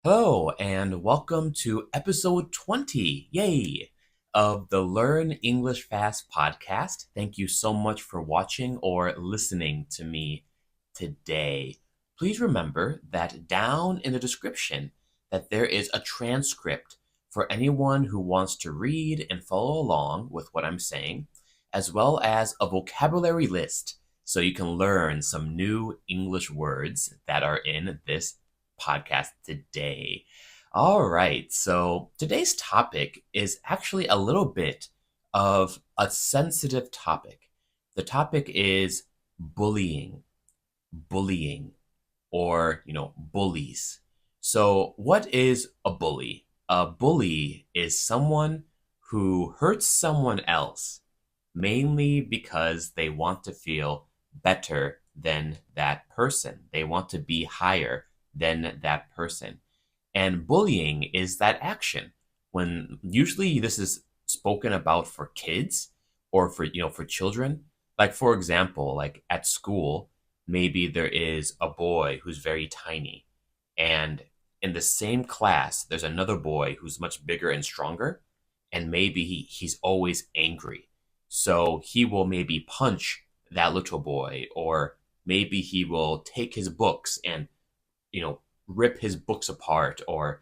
Hello, and welcome to episode 20, yay, of the Learn English Fast podcast. Thank you so much for watching or listening to me today. Please remember that down in the description that there is a transcript for anyone who wants to read and follow along with what I'm saying, as well as a vocabulary list so you can learn some new English words that are in this podcast today. All right, so today's topic is actually a little bit of a sensitive topic. The topic is bullying, bullying, or, bullies. So, what is a bully? A bully is someone who hurts someone else, mainly because they want to feel better than that person. They want to be higher than that person. And bullying is that action when usually this is spoken about for kids or for children. Like for example, like at school, maybe there is a boy who's very tiny, and in the same class there's another boy who's much bigger and stronger, and maybe he's always angry. So he will maybe punch that little boy, or maybe he will take his books and rip his books apart, or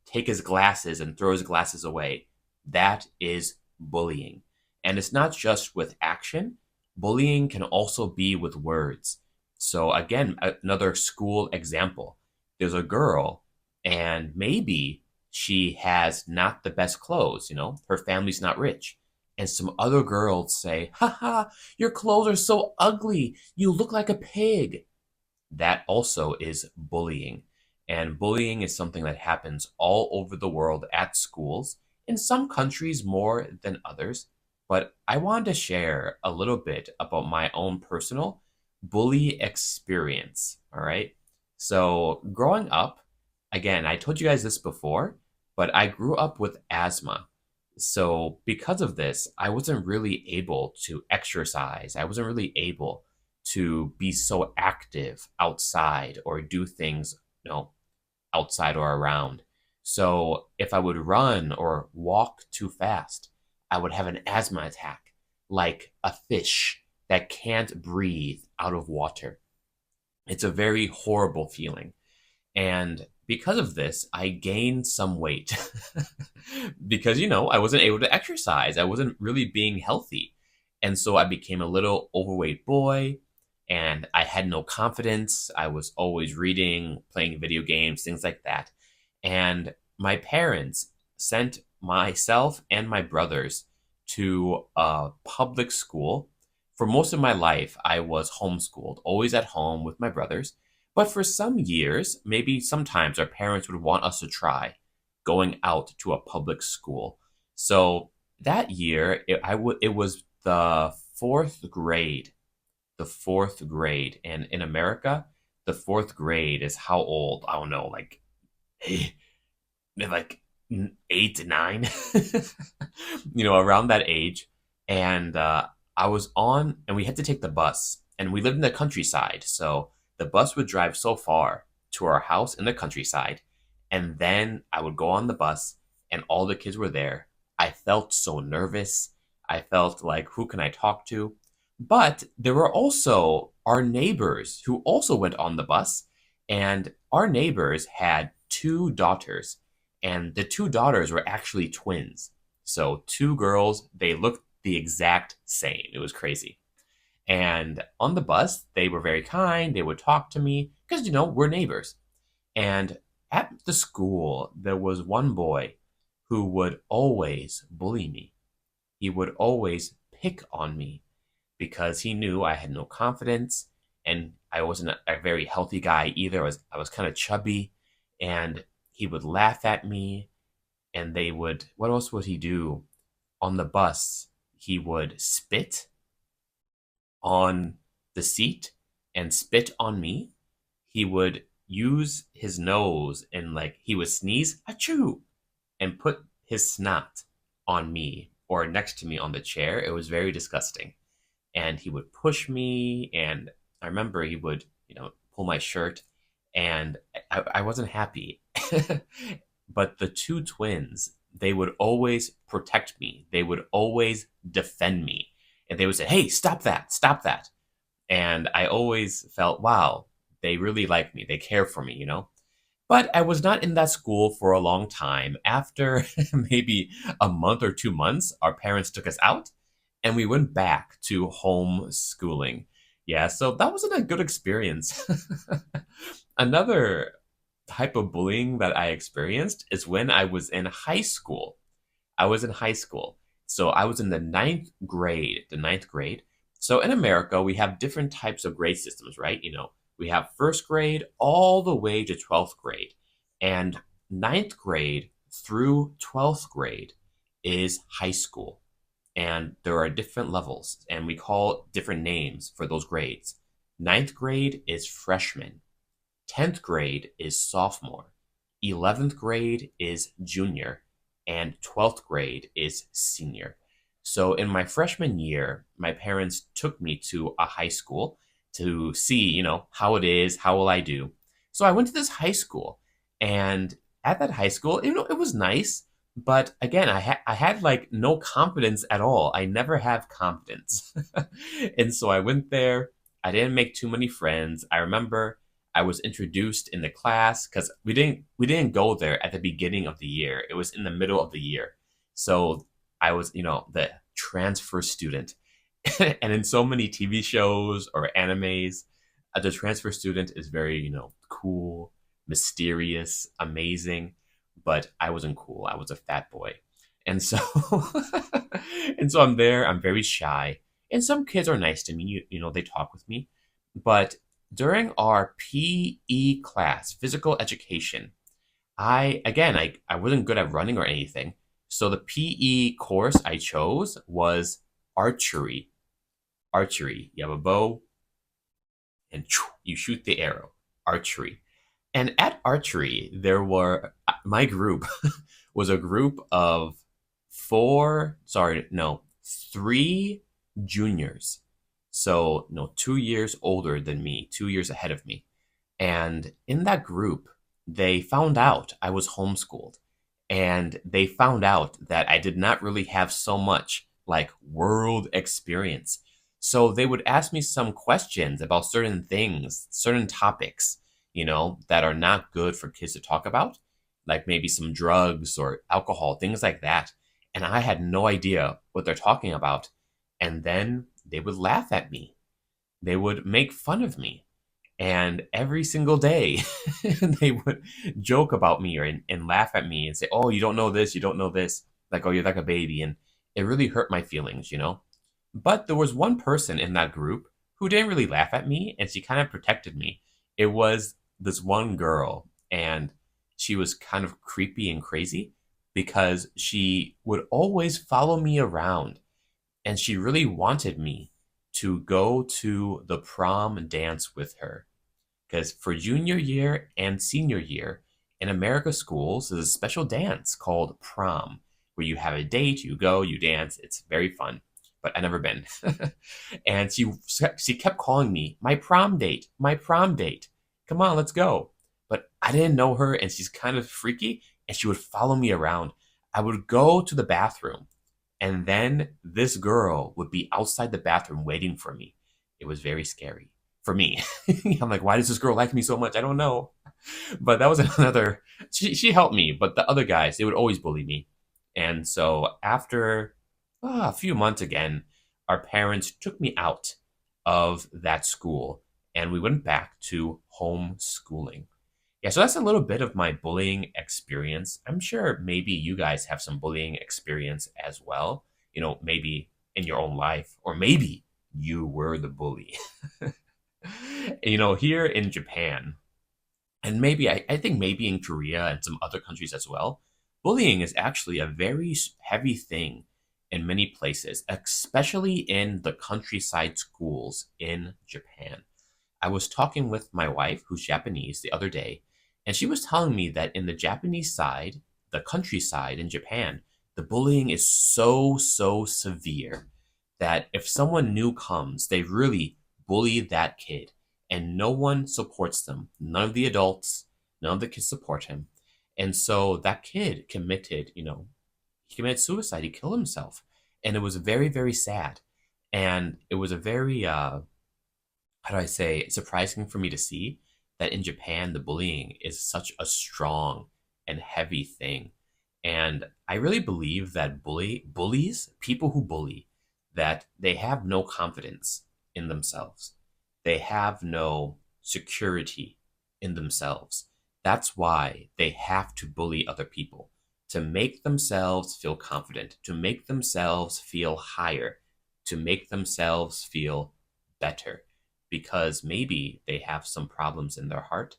take his glasses and throw his glasses away. That is bullying. And it's not just with action, bullying can also be with words. So, again, another school example, there's a girl, and maybe she has not the best clothes, her family's not rich. And some other girls say, haha, your clothes are so ugly. You look like a pig. That also is bullying. And bullying is something that happens all over the world at schools, in some countries more than others. But I wanted to share a little bit about my own personal bully experience. All right. So, growing up, again, I told you guys this before, but I grew up with asthma. So, because of this, I wasn't really able to exercise. I wasn't really able to be so active outside or do things, outside or around. So if I would run or walk too fast, I would have an asthma attack, like a fish that can't breathe out of water. It's a very horrible feeling. And because of this, I gained some weight because, I wasn't able to exercise. I wasn't really being healthy. And so I became a little overweight boy, and I had no confidence. I was always reading, playing video games, things like that. And my parents sent myself and my brothers to a public school. For most of my life, I was homeschooled, always at home with my brothers. But for some years, maybe sometimes our parents would want us to try going out to a public school. So that year, it was the fourth grade. The fourth grade. And in America, the fourth grade is how old? I don't know, like 8 9, around that age. And I was on, and we had to take the bus, and we lived in the countryside. So the bus would drive so far to our house in the countryside, and then I would go on the bus, and all the kids were there. I felt so nervous. I felt like, who can I talk to? But there were also our neighbors who also went on the bus, and our neighbors had two daughters, and the two daughters were actually twins. So two girls, they looked the exact same. It was crazy. And on the bus, they were very kind. They would talk to me because, we're neighbors. And at the school, there was one boy who would always bully me. He would always pick on me because he knew I had no confidence, and I wasn't a very healthy guy either. I was kind of chubby, and he would laugh at me. And what else would he do? On the bus, he would spit on the seat and spit on me. He would use his nose, and he would sneeze, achoo, and put his snot on me or next to me on the chair. It was very disgusting. And he would push me, and I remember he would, pull my shirt, and I wasn't happy. But the two twins, they would always protect me. They would always defend me. And they would say, "Hey, stop that. Stop that." And I always felt, wow, they really like me. They care for me, you know? But I was not in that school for a long time. After maybe a month or 2 months, our parents took us out and we went back to homeschooling. Yeah, so that wasn't a good experience. Another type of bullying that I experienced is when I was in high school. I was in high school. So I was in the ninth grade. So in America, we have different types of grade systems, right? We have first grade all the way to 12th grade. And ninth grade through 12th grade is high school. And there are different levels, and we call different names for those grades. Ninth grade is freshman. 10th grade is sophomore, 11th grade is junior, and 12th grade is senior. So in my freshman year, my parents took me to a high school to see, how it is, how will I do. So I went to this high school, and at that high school, it was nice, but again, I had like no confidence at all. I never have confidence. And so I went there. I didn't make too many friends. I remember I was introduced in the class because we didn't go there at the beginning of the year. It was in the middle of the year. So I was, the transfer student. And in so many TV shows or animes, the transfer student is very, cool, mysterious, amazing. But I wasn't cool. I was a fat boy. And so and so I'm there, I'm very shy. And some kids are nice to me, they talk with me. But during our PE class, physical education, I wasn't good at running or anything. So the PE course I chose was archery. Archery. You have a bow and you shoot the arrow. Archery. And at archery, there were my group was a group of four, sorry, no, three juniors. So, no, 2 years older than me, 2 years ahead of me. And in that group, they found out I was homeschooled. And they found out that I did not really have so much like world experience. So they would ask me some questions about certain things, certain topics, that are not good for kids to talk about, like maybe some drugs or alcohol, things like that. And I had no idea what they're talking about. And then they would laugh at me. They would make fun of me. And every single day, they would joke about me and laugh at me and say, "Oh, you don't know this, you don't know this." Like, "Oh, you're like a baby." And it really hurt my feelings. But there was one person in that group who didn't really laugh at me, and she kind of protected me. It was this one girl, and she was kind of creepy and crazy because she would always follow me around, and she really wanted me to go to the prom dance with her. Because for junior year and senior year in America schools, there's a special dance called prom, where you have a date, you go, you dance. It's very fun, but I never been. And she kept calling me my prom date, my prom date. Come on, let's go. But I didn't know her, and she's kind of freaky, and she would follow me around. I would go to the bathroom, and then this girl would be outside the bathroom waiting for me. It was very scary for me. I'm like, why does this girl like me so much? I don't know. But that was another. She helped me, but the other guys, they would always bully me. And so after a few months again, our parents took me out of that school and we went back to homeschooling. Yeah, so that's a little bit of my bullying experience. I'm sure maybe you guys have some bullying experience as well, maybe in your own life, or maybe you were the bully. Here in Japan, and maybe I think maybe in Korea and some other countries as well, bullying is actually a very heavy thing in many places, especially in the countryside schools in Japan. I was talking with my wife, who's Japanese, the other day, and she was telling me that in the Japanese side, the countryside in Japan, the bullying is so, so severe that if someone new comes, they really bully that kid. and no one supports them. None of the adults, none of the kids support him. And so that kid committed, he committed suicide. He killed himself. And it was very, very sad. And it was a very, how do I say, surprising for me to see that in Japan, the bullying is such a strong and heavy thing. And I really believe that bullies, people who bully, that they have no confidence in themselves. They have no security in themselves. That's why they have to bully other people to make themselves feel confident, to make themselves feel higher, to make themselves feel better, because maybe they have some problems in their heart.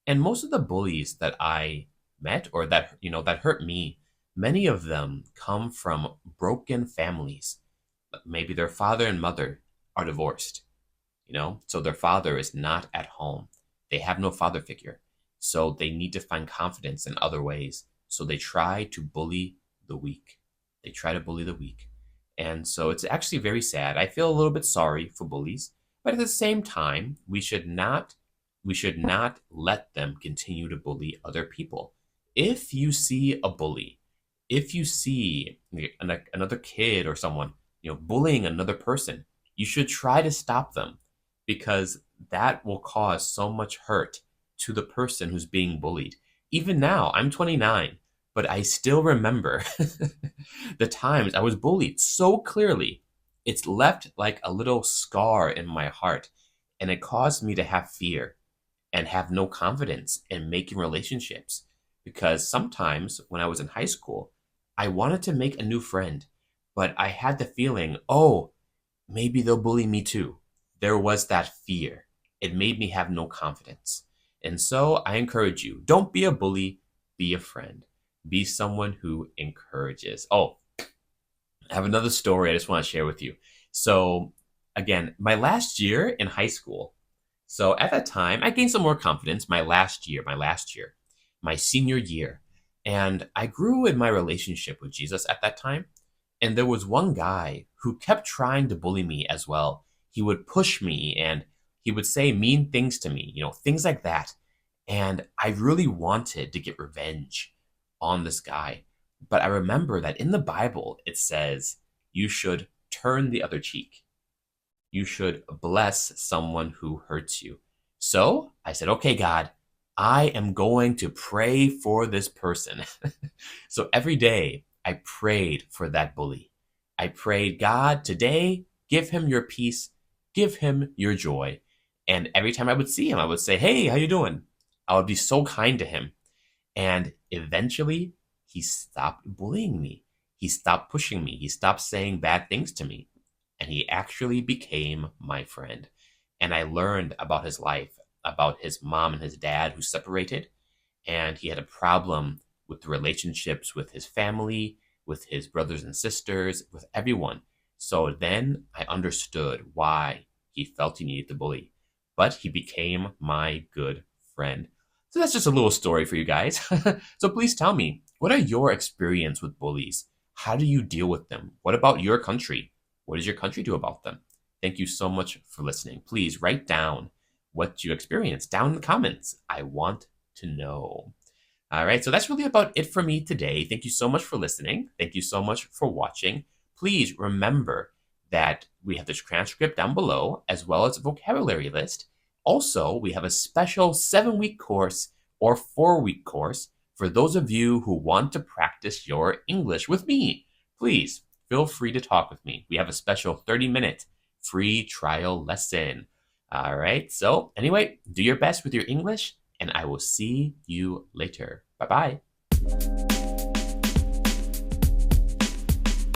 And most of the bullies that I met or that hurt me, many of them come from broken families. Maybe their father and mother are divorced, so their father is not at home. They have no father figure. So they need to find confidence in other ways. So they try to bully the weak. They try to bully the weak. And so it's actually very sad. I feel a little bit sorry for bullies, but at the same time, we should not let them continue to bully other people. If you see a bully, if you see another kid or someone, bullying another person, you should try to stop them, because that will cause so much hurt to the person who's being bullied. Even now, I'm 29, but I still remember the times I was bullied so clearly. It's left like a little scar in my heart, and it caused me to have fear and have no confidence in making relationships. Because sometimes when I was in high school, I wanted to make a new friend, but I had the feeling, oh, maybe they'll bully me too. There was that fear. It made me have no confidence. And so I encourage you, don't be a bully, be a friend. Be someone who encourages. Oh, I have another story I just want to share with you. So again, my last year in high school, so at that time, I gained some more confidence my senior year. And I grew in my relationship with Jesus at that time. And there was one guy who kept trying to bully me as well. He would push me and he would say mean things to me, things like that. And I really wanted to get revenge on this guy. But I remember that in the Bible, it says you should turn the other cheek. You should bless someone who hurts you. So I said, okay, God, I am going to pray for this person. So every day I prayed for that bully. I prayed, God, today, give him your peace, give him your joy. And every time I would see him, I would say, hey, how you doing? I would be so kind to him. And eventually, he stopped bullying me. He stopped pushing me. He stopped saying bad things to me. And he actually became my friend. And I learned about his life, about his mom and his dad who separated. And he had a problem with the relationships with his family, with his brothers and sisters, with everyone. So then I understood why he felt he needed to bully. But he became my good friend. So that's just a little story for you guys. So please tell me, what are your experience with bullies? How do you deal with them? What about your country? What does your country do about them? Thank you so much for listening. Please write down what you experienced down in the comments. I want to know. All right, so that's really about it for me today. Thank you so much for listening. Thank you so much for watching. Please remember that we have this transcript down below, as well as a vocabulary list. Also, we have a special 7-week course or 4-week course for those of you who want to practice your English with me. Please feel free to talk with me. We have a special 30-minute free trial lesson. All right, so anyway, do your best with your English, and I will see you later. Bye-bye.